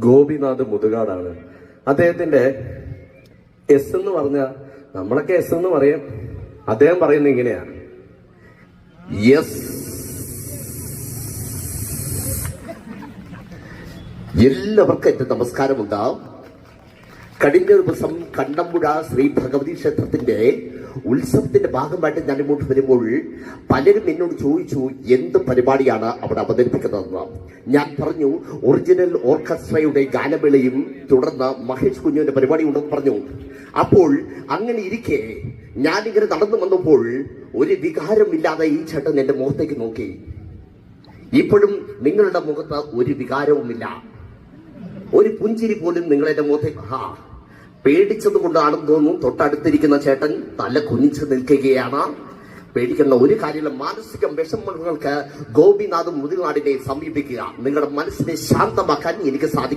ഗോപിനാഥ് മുതുകാടാണ്. അദ്ദേഹത്തിന്റെ എസ് എന്ന് പറഞ്ഞ, നമ്മളൊക്കെ എസ് എന്ന് പറയും, അദ്ദേഹം പറയുന്നത് ഇങ്ങനെയാണ്: യെസ്. എല്ലാവർക്കും എന്റെ നമസ്കാരമുണ്ടാവും. കഴിഞ്ഞ ദിവസം കണ്ടമ്പുഴ ശ്രീ ഭഗവതി ക്ഷേത്രത്തിന്റെ ഉത്സവത്തിന്റെ ഭാഗമായിട്ട് ഞാൻ ഇങ്ങോട്ട് വരുമ്പോൾ പലരും എന്നോട് ചോദിച്ചു എന്ത് പരിപാടിയാണ് അവിടെ അവതരിപ്പിക്കുന്നതെന്ന്. ഞാൻ പറഞ്ഞു ഒറിജിനൽ ഓർക്കസ്ട്രയുടെ ഗാനമേളയും തുടർന്ന് മഹേഷ് കുഞ്ഞുവിന്റെ പരിപാടി ഉണ്ടെന്ന് പറഞ്ഞു. അപ്പോൾ അങ്ങനെ ഇരിക്കെ ഞാനിങ്ങനെ നടന്നു വന്നപ്പോൾ ഒരു വികാരമില്ലാതെ ഈ ചേട്ടൻ എന്റെ മുഖത്തേക്ക് നോക്കി. ഇപ്പോഴും നിങ്ങളുടെ മുഖത്ത് ഒരു വികാരവുമില്ല, ഒരു പുഞ്ചിരി പോലും നിങ്ങളെന്റെ മുഖത്തേക്ക്. പേടിച്ചത് കൊണ്ടാണെന്ന് തോന്നുന്നു തൊട്ടടുത്തിരിക്കുന്ന ചേട്ടൻ തല കുനിച്ച് നിൽക്കുകയാണ്. പേടിക്കുന്ന ഒരു കാര്യമില്ല. മാനസിക വിഷമങ്ങൾക്ക് ഗോപിനാഥ് മുതുകാടിനെ സമീപിക്കുക. നിങ്ങളുടെ മനസ്സിനെ ശാന്തമാക്കാൻ എനിക്ക് സാധിക്കും.